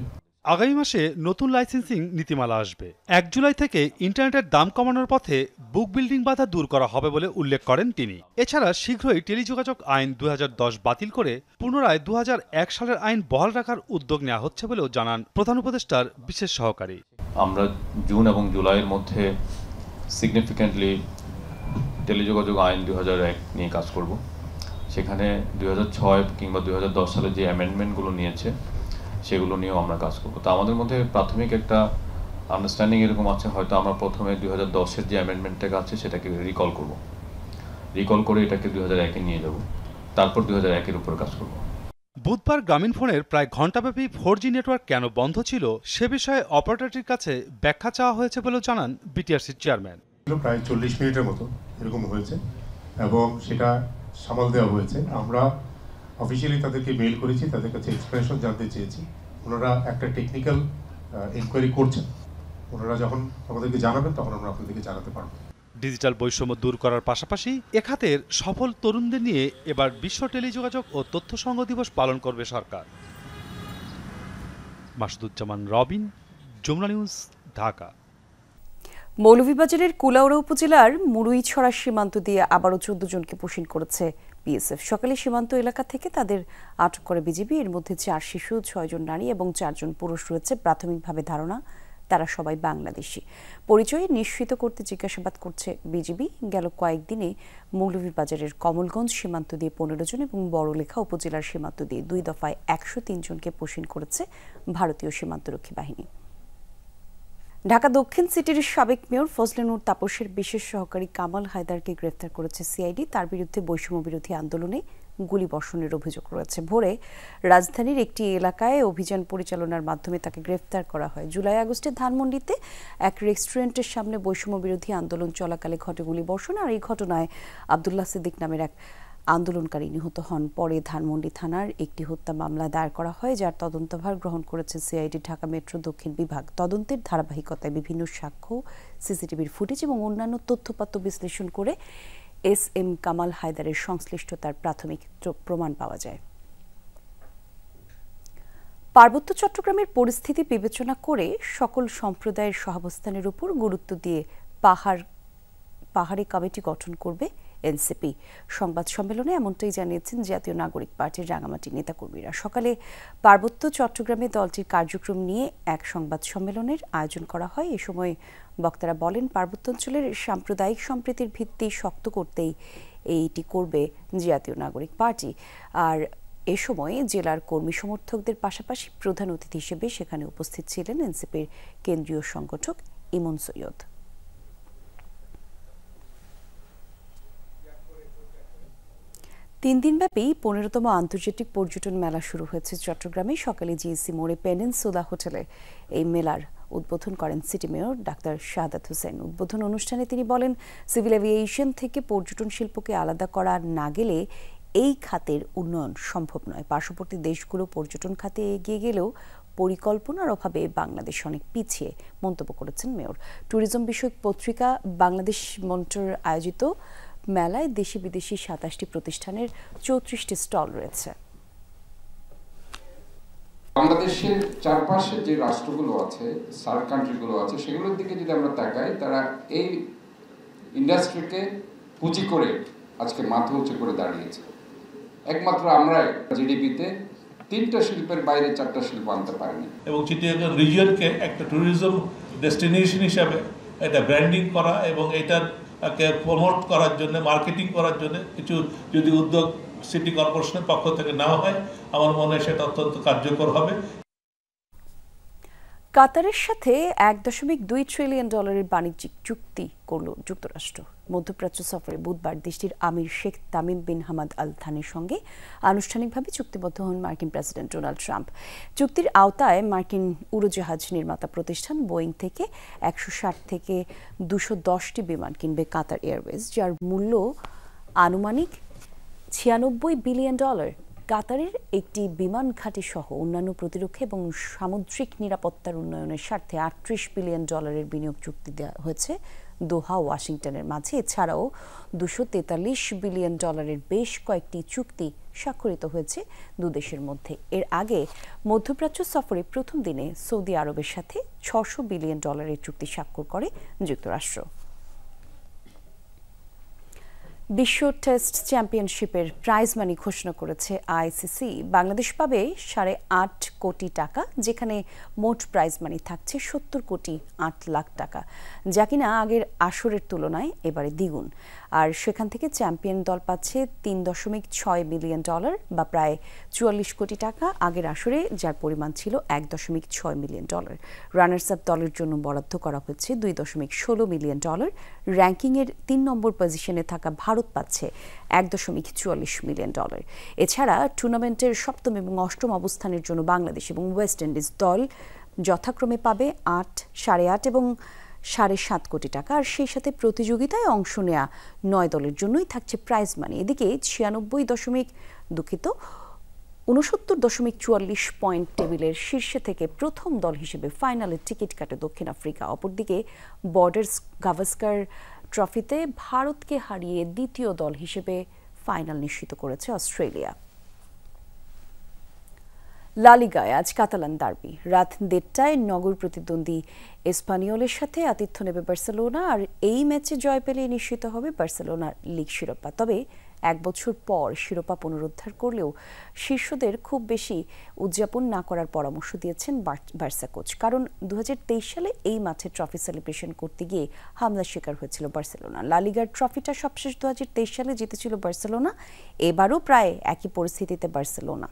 আগামী মাসে নতুন লাইসেন্সিং নীতিমালা আসবে। 1 জুলাই থেকে ইন্টারনেটের দাম কমানোর পথে বুক বিল্ডিং বাধা দূর করা হবে বলে উল্লেখ করেন তিনি। এছাড়া শীঘ্রই টেলিযোগাযোগ আইন 2010 বাতিল করে পুনরায় 2001 সালের আইন বহাল রাখার উদ্যোগ নেওয়া হচ্ছে বলেও জানান প্রধান উপদেষ্টার বিশেষ সহকারী। আমরা জুন এবং জুলাইয়ের মধ্যে সিগনিফিক্যান্টলি টেলিযোগাযোগ আইন 2001 নিয়ে কাজ করব। সেখানে 2006 কিংবা 2010 সালে যে অ্যামেন্ডমেন্টগুলো নিয়েছে সেগুলো নিয়েও আমরা কাজ করবো। তো আমাদের মধ্যে প্রাথমিক একটা আন্ডারস্ট্যান্ডিং এরকম আছে, হয়তো আমরা প্রথমে 2010-এর যে অ্যামেন্ডমেন্টটা আছে সেটাকে রিকল করব, রিকল করে এটাকে 2001-এ নিয়ে যাব, তারপর 2001-এর উপর কাজ করব। বুধবার গ্রামীণফোনের প্রায় ঘণ্টাব্যাপী 4G নেটওয়ার্ক কেন বন্ধ ছিল সে বিষয়ে অপারেটরটির কাছে ব্যাখ্যা চাওয়া হয়েছে বলেও জানান বিটিআরসির চেয়ারম্যান। প্রায় 40 মিনিটের মতো এরকম হয়েছে এবং সেটা সামাল দেওয়া হয়েছে। আমরা অফিসিয়ালি তাদেরকে মেইল করেছি, তাদের কাছে এক্সপ্লেনেশন জানতে চেয়েছি। ওনারা একটা টেকনিক্যাল ইনকোয়ারি করছেন, ওনারা যখন আমাদেরকে জানাবেন তখন আমরা আপনাদেরকে জানাতে পারব। ডিজিটাল বৈষম্য দূর করার পাশাপাশি এ খাতের সফল তরুণদের নিয়ে এবার বিশ্ব টেলিযোগাযোগ ও তথ্য সংঘ দিবস পালন করবে সরকার। মাসুদুজ্জামান রবিন, যমুনা নিউজ, ঢাকা। মৌলভীবাজারের কুলাউড়া উপজেলার মুরুইছড়া সীমান্ত দিয়ে আবারও 14 জনকে পুশিন করেছে বিএসএফ। সকালে সীমান্ত এলাকা থেকে তাদের আটক করে বিজিবি। এর মধ্যে 4 শিশু, 6 জন নারী এবং 4 জন পুরুষ রয়েছে। প্রাথমিকভাবে ধারণা তারা সবাই বাংলাদেশি। পরিচয় নিশ্চিত করতে জিজ্ঞাসাবাদ করছে বিজিবি। গেল কয়েকদিনে মৌলভীবাজারের কমলগঞ্জ সীমান্ত দিয়ে 15 জন এবং বড়লেখা উপজেলার সীমান্ত দিয়ে 2 দফায় 103 জনকে পুশিন করেছে ভারতীয় সীমান্তরক্ষী বাহিনী। ঢাকা দক্ষিণ সিটির সাবেক মেয়র ফজলে নূর তাপসের বিশেষ সহকারী কামাল হায়দারকে গ্রেফতার করেছে সিআইডি। তার বিরুদ্ধে বৈষম্য বিরোধী আন্দোলনে গুলিবর্ষণের অভিযোগ রয়েছে। ভোরে রাজধানীর একটি এলাকায় অভিযান পরিচালনার মাধ্যমে তাকে গ্রেফতার করা হয়। জুলাই আগস্টে ধানমন্ডিতে এক রেস্টুরেন্টের সামনে বৈষম্য বিরোধী আন্দোলন চলাকালে ঘটে গুলিবর্ষণ। আর এই ঘটনায় আব্দুল্লাহ সিদ্দিক নামের এক আন্দোলনকারী নিহত হন। পরে ধানমন্ডি থানার একটি হত্যা মামলা দায়ের করা হয়, যার তদন্তভার গ্রহণ করেছে সিআইডি ঢাকা মেট্রো দক্ষিণ বিভাগ। তদন্তের ধারাবাহিকতায় বিভিন্ন সাক্ষ্য, সিসিটিভির ফুটেজ এবং অন্যান্য তথ্যপাত্র বিশ্লেষণ করে SM কামাল হায়দারের সংশ্লিষ্টতার প্রাথমিক প্রমাণ পাওয়া যায়। পার্বত্য চট্টগ্রামের পরিস্থিতি বিবেচনা করে সকল সম্প্রদায়ের সহাবস্থানের উপর গুরুত্ব দিয়ে পাহাড়ি কমিটি গঠন করবে এনসিপি। সংবাদ সম্মেলনে এমনটাই জানিয়েছেন জাতীয় নাগরিক পার্টির রাঙামাটি নেতাকর্মীরা। সকালে পার্বত্য চট্টগ্রামে দলটির কার্যক্রম নিয়ে এক সংবাদ সম্মেলনের আয়োজন করা হয়। এ সময় বক্তারা বলেন, পার্বত্য অঞ্চলের সাম্প্রদায়িক সম্প্রীতির ভিত্তি শক্ত করতেই এইটি করবে জাতীয় নাগরিক পার্টি। আর এ সময় জেলার কর্মী সমর্থকদের পাশাপাশি প্রধান অতিথি হিসেবে সেখানে উপস্থিত ছিলেন এনসিপির কেন্দ্রীয় সংগঠক ইমন সৈয়দ। তিন দিনব্যাপী 15তম আন্তর্জাতিক পর্যটন মেলা শুরু হয়েছে চট্টগ্রামে। সকালে জিএসসি মোড়ে পেনিনসুলা হোটেলে এই মেলার উদ্বোধন করেন city mayor doctor Shahadat Hossain. উদ্বোধন অনুষ্ঠানে তিনি বলেন, সিভিল এভিয়েশন থেকে পর্যটন শিল্পকে আলাদা করা না গেলে এই খাতের উন্নয়ন সম্ভব নয়। পার্শ্ববর্তী দেশগুলো পর্যটন খাতে এগিয়ে গেলেও পরিকল্পনার অভাবে বাংলাদেশ অনেক পিছিয়ে মন্তব্য করেছেন মেয়র। ট্যুরিজম বিষয়ক পত্রিকা বাংলাদেশ মন্টর আয়োজিত মেলায় দেশি বিদেশি 27টি প্রতিষ্ঠানের 34টি স্টল রয়েছে। বাংলাদেশের চারপাশে যে রাষ্ট্রগুলো আছে, সার্ক কান্ট্রিগুলো আছে, সেগুলোর দিকে যদি আমরা তাকাই, তারা এই ইন্ডাস্ট্রিকে পুঁজি করে আজকে মাথা উঁচু করে দাঁড়িয়েছে। একমাত্র আমরাই জিডিপিতে 3টা শিল্পের বাইরে 4টা শিল্প আনতে পারিনি। এবং চিটাগং রিজিয়নকে একটা ট্যুরিজম ডেস্টিনেশন হিসাবে এটা ব্র্যান্ডিং করা এবং এটাকে প্রমোট করার জন্য, মার্কেটিং করার জন্য কিছু যদি উদ্যোগ সিটি কর্পোরেশনের পক্ষ থেকে নেওয়া হয়, আমার মনে হয় সেটা অত্যন্ত কার্যকর হবে। কাতারের সাথে $1.2 ট্রিলিয়ন বাণিজ্যিক চুক্তি করল যুক্তরাষ্ট্র। মধ্যপ্রাচ্য সফরে বুধবার দেশটির আমির শেখ তামিম বিন হামাদ আল থানির সঙ্গে আনুষ্ঠানিকভাবে চুক্তিবদ্ধ হন মার্কিন প্রেসিডেন্ট ডোনাল্ড ট্রাম্প। চুক্তির আওতায় মার্কিন উড়োজাহাজ নির্মাতা প্রতিষ্ঠান বোয়িং থেকে 160 থেকে 210টি বিমান কিনবে কাতার এয়ারওয়েজ, যার মূল্য আনুমানিক $96 বিলিয়ন। কাতারের একটি বিমান ঘাঁটি সহ অন্যান্য প্রতিরক্ষা এবং সামুদ্রিক নিরাপত্তার উন্নয়নের স্বার্থে $38 বিলিয়ন বিনিয়োগ চুক্তি দেওয়া হয়েছে দোহা ওয়াশিংটনের মাঝে। এছাড়াও $243 বিলিয়ন বেশ কয়েকটি চুক্তি স্বাক্ষরিত হয়েছে দুদেশের মধ্যে। এর আগে মধ্যপ্রাচ্য সফরে প্রথম দিনে সৌদি আরবের সাথে $600 বিলিয়ন চুক্তি স্বাক্ষর করে যুক্তরাষ্ট্র। বিশ্ব টেস্ট চ্যাম্পিয়নশিপের প্রাইজ মানি ঘোষণা করেছে আইসিসি। বাংলাদেশ পাবে $8.5 কোটি টাকা, যেখানে মোট প্রাইজ মানি থাকছে $70.8 কোটি টাকা, যা কিনা আগের আসরের তুলনায় এবারে দ্বিগুণ। আর সেখান থেকে চ্যাম্পিয়ন দল পাচ্ছে $3.6 মিলিয়ন বা প্রায় $44 কোটি টাকা, আগের আসরে যার পরিমাণ ছিল $1.6 মিলিয়ন। রানার্স আপ দলের জন্য বরাদ্দ করা হয়েছে $2.16 মিলিয়ন। র্যাঙ্কিংয়ের 3 নম্বর পজিশনে থাকা ভারত পাচ্ছে $1.44 মিলিয়ন। এছাড়া টুর্নামেন্টের 7ম এবং 8ম অবস্থানের জন্য বাংলাদেশ এবং ওয়েস্ট ইন্ডিজ দল যথাক্রমে পাবে $8, $8.5 এবং $7.5 কোটি টাকা। আর সেই সাথে প্রতিযোগিতায় অংশ নেওয়া 9 দলের জন্যই থাকছে প্রাইজ মানি। এদিকে 69.44 পয়েন্ট টেবিলের শীর্ষে থেকে প্রথম দল হিসেবে ফাইনালের টিকিট কাটে দক্ষিণ আফ্রিকা। অপরদিকে বর্ডার্স গাভাস্কার ট্রফিতে ভারতকে হারিয়ে দ্বিতীয় দল হিসেবে ফাইনাল নিশ্চিত করেছে অস্ট্রেলিয়া। লা লিগায় আজ কাতালান ডার্বি। রাত 1:30টায় নগর প্রতিদ্বন্দ্বী এসপানিওলের সাথে আতিথ্য নেবে বার্সেলোনা। আর এই ম্যাচে জয় পেলে নিশ্চিত হবে বার্সেলোনার লিগ শিরোপা। তবে 1 বছর পর শিরোপা পুনরুদ্ধার করলেও শীর্ষদের খুব বেশি উদযাপন না করার পরামর্শ দিয়েছেন বার্সা কোচ। কারণ 2023 সালে এই মাঠে ট্রফি সেলিব্রেশন করতে গিয়ে হামলার শিকার হয়েছিল বার্সেলোনা। লা লিগার ট্রফিটা সবশেষ 2023 সালে জিতেছিল বার্সেলোনা। এবারও প্রায় একই পরিস্থিতিতে বার্সেলোনা।